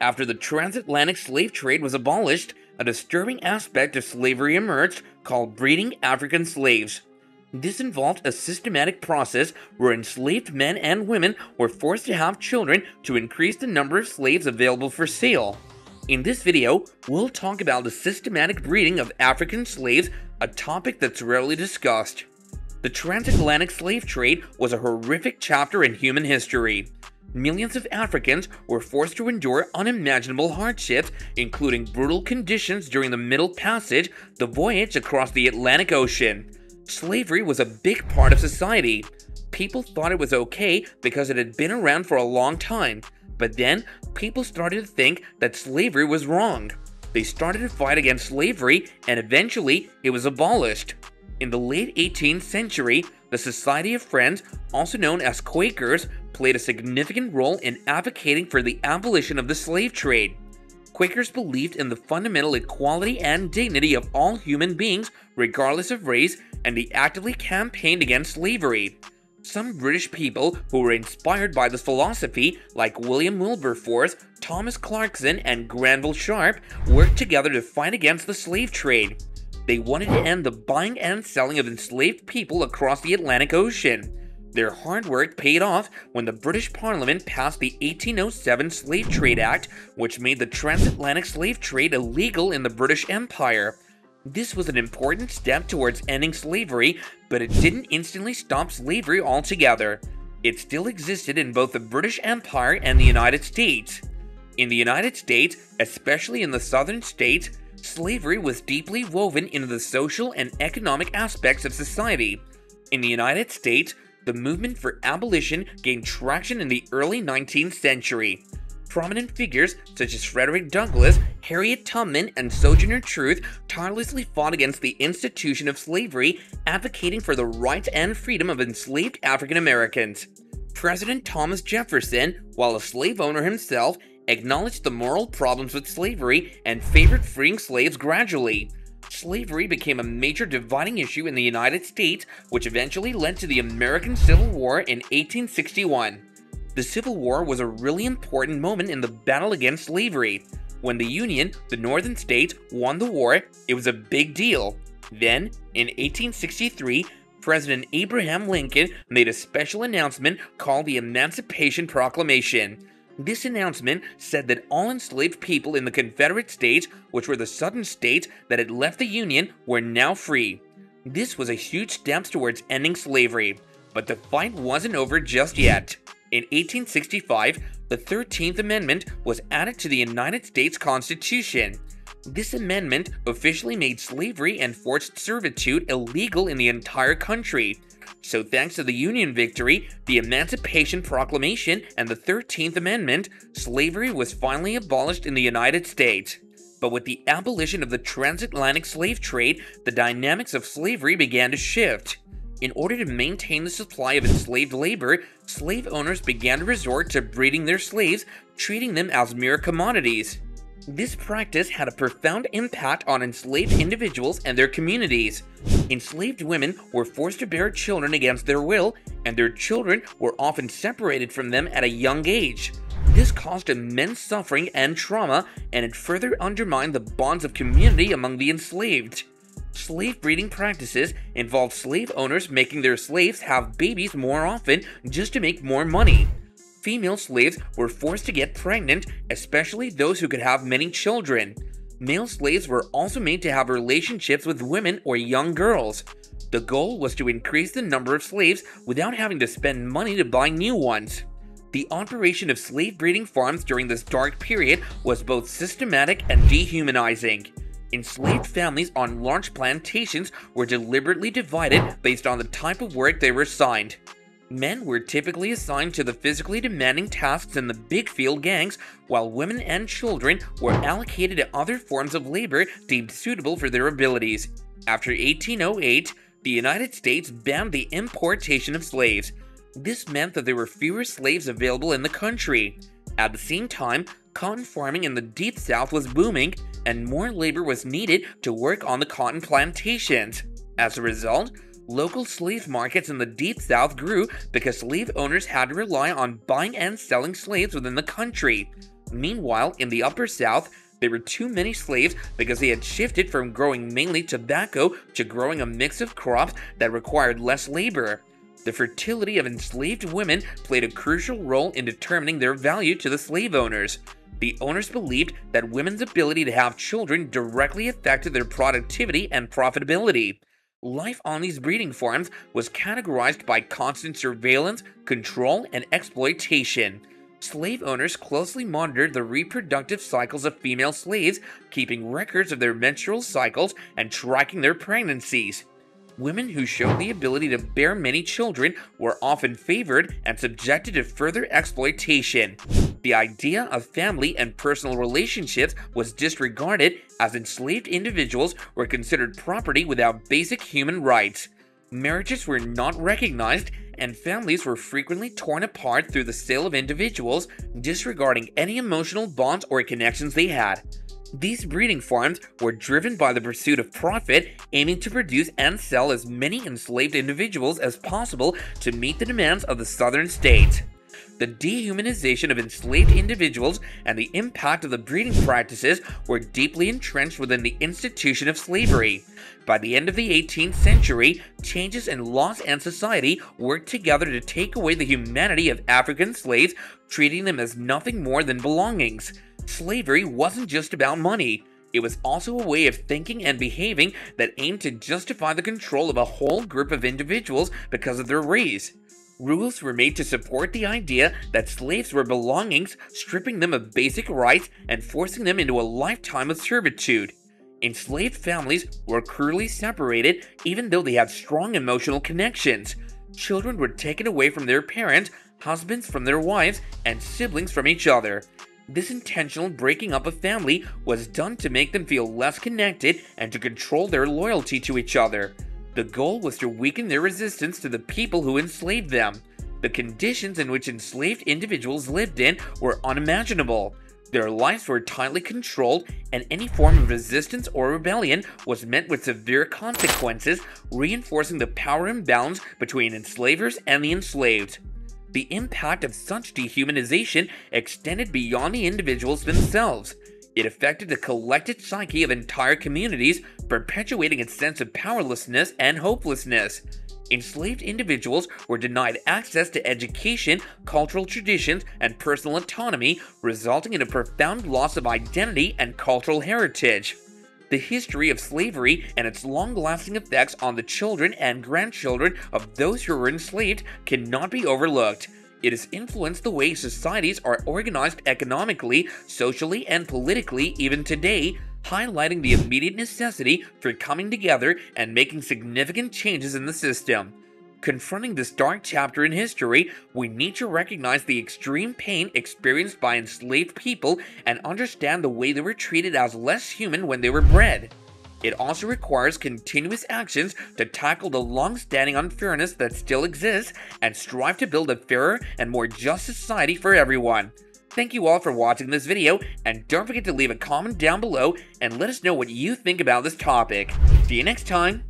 After the transatlantic slave trade was abolished, a disturbing aspect of slavery emerged called breeding African slaves. This involved a systematic process where enslaved men and women were forced to have children to increase the number of slaves available for sale. In this video, we'll talk about the systematic breeding of African slaves, a topic that's rarely discussed. The transatlantic slave trade was a horrific chapter in human history. Millions of Africans were forced to endure unimaginable hardships, including brutal conditions during the Middle Passage, the voyage across the Atlantic Ocean. Slavery was a big part of society. People thought it was okay because it had been around for a long time, but then people started to think that slavery was wrong. They started to fight against slavery, and eventually it was abolished. In the late 18th century, the Society of Friends, also known as Quakers, played a significant role in advocating for the abolition of the slave trade. Quakers believed in the fundamental equality and dignity of all human beings, regardless of race, and they actively campaigned against slavery. Some British people who were inspired by this philosophy, like William Wilberforce, Thomas Clarkson, and Granville Sharp, worked together to fight against the slave trade. They wanted to end the buying and selling of enslaved people across the Atlantic Ocean. Their hard work paid off when the British Parliament passed the 1807 Slave Trade Act, which made the transatlantic slave trade illegal in the British Empire. This was an important step towards ending slavery, but it didn't instantly stop slavery altogether. It still existed in both the British Empire and the United States. In the United States, especially in the southern states, slavery was deeply woven into the social and economic aspects of society. In the United States, the movement for abolition gained traction in the early 19th century. Prominent figures such as Frederick Douglass, Harriet Tubman, and Sojourner Truth tirelessly fought against the institution of slavery, advocating for the rights and freedom of enslaved African Americans. President Thomas Jefferson, while a slave owner himself, acknowledged the moral problems with slavery and favored freeing slaves gradually. Slavery became a major dividing issue in the United States, which eventually led to the American Civil War in 1861. The Civil War was a really important moment in the battle against slavery. When the Union, the northern states, won the war, it was a big deal. Then, in 1863, President Abraham Lincoln made a special announcement called the Emancipation Proclamation. This announcement said that all enslaved people in the Confederate States, which were the southern states that had left the Union, were now free. This was a huge step towards ending slavery, but the fight wasn't over just yet. In 1865, the 13th Amendment was added to the United States Constitution. This amendment officially made slavery and forced servitude illegal in the entire country. So thanks to the Union victory, the Emancipation Proclamation, and the 13th Amendment, slavery was finally abolished in the United States. But with the abolition of the transatlantic slave trade, the dynamics of slavery began to shift. In order to maintain the supply of enslaved labor, slave owners began to resort to breeding their slaves, treating them as mere commodities. This practice had a profound impact on enslaved individuals and their communities. Enslaved women were forced to bear children against their will, and their children were often separated from them at a young age. This caused immense suffering and trauma, and it further undermined the bonds of community among the enslaved. Slave breeding practices involved slave owners making their slaves have babies more often just to make more money. Female slaves were forced to get pregnant, especially those who could have many children. Male slaves were also made to have relationships with women or young girls. The goal was to increase the number of slaves without having to spend money to buy new ones. The operation of slave breeding farms during this dark period was both systematic and dehumanizing. Enslaved families on large plantations were deliberately divided based on the type of work they were assigned. Men were typically assigned to the physically demanding tasks in the big field gangs, while women and children were allocated to other forms of labor deemed suitable for their abilities. After 1808, the United States banned the importation of slaves. This meant that there were fewer slaves available in the country. At the same time, cotton farming in the Deep South was booming, and more labor was needed to work on the cotton plantations. As a result, local slave markets in the Deep South grew because slave owners had to rely on buying and selling slaves within the country. Meanwhile, in the Upper South, there were too many slaves because they had shifted from growing mainly tobacco to growing a mix of crops that required less labor. The fertility of enslaved women played a crucial role in determining their value to the slave owners. The owners believed that women's ability to have children directly affected their productivity and profitability. Life on these breeding farms was categorized by constant surveillance, control, and exploitation. Slave owners closely monitored the reproductive cycles of female slaves, keeping records of their menstrual cycles and tracking their pregnancies. Women who showed the ability to bear many children were often favored and subjected to further exploitation. The idea of family and personal relationships was disregarded, as enslaved individuals were considered property without basic human rights. Marriages were not recognized, and families were frequently torn apart through the sale of individuals, disregarding any emotional bonds or connections they had. These breeding farms were driven by the pursuit of profit, aiming to produce and sell as many enslaved individuals as possible to meet the demands of the southern states. The dehumanization of enslaved individuals and the impact of the breeding practices were deeply entrenched within the institution of slavery. By the end of the 18th century, changes in laws and society worked together to take away the humanity of African slaves, treating them as nothing more than belongings. Slavery wasn't just about money. It was also a way of thinking and behaving that aimed to justify the control of a whole group of individuals because of their race. Rules were made to support the idea that slaves were belongings, stripping them of basic rights and forcing them into a lifetime of servitude. Enslaved families were cruelly separated even though they had strong emotional connections. Children were taken away from their parents, husbands from their wives, and siblings from each other. This intentional breaking up of family was done to make them feel less connected and to control their loyalty to each other. The goal was to weaken their resistance to the people who enslaved them. The conditions in which enslaved individuals lived in were unimaginable. Their lives were tightly controlled, and any form of resistance or rebellion was met with severe consequences, reinforcing the power imbalance between enslavers and the enslaved. The impact of such dehumanization extended beyond the individuals themselves. It affected the collective psyche of entire communities, perpetuating a sense of powerlessness and hopelessness. Enslaved individuals were denied access to education, cultural traditions, and personal autonomy, resulting in a profound loss of identity and cultural heritage. The history of slavery and its long-lasting effects on the children and grandchildren of those who were enslaved cannot be overlooked. It has influenced the way societies are organized economically, socially, and politically even today, highlighting the immediate necessity for coming together and making significant changes in the system. Confronting this dark chapter in history, we need to recognize the extreme pain experienced by enslaved people and understand the way they were treated as less human when they were bred. It also requires continuous actions to tackle the long-standing unfairness that still exists and strive to build a fairer and more just society for everyone. Thank you all for watching this video, and don't forget to leave a comment down below and let us know what you think about this topic. See you next time!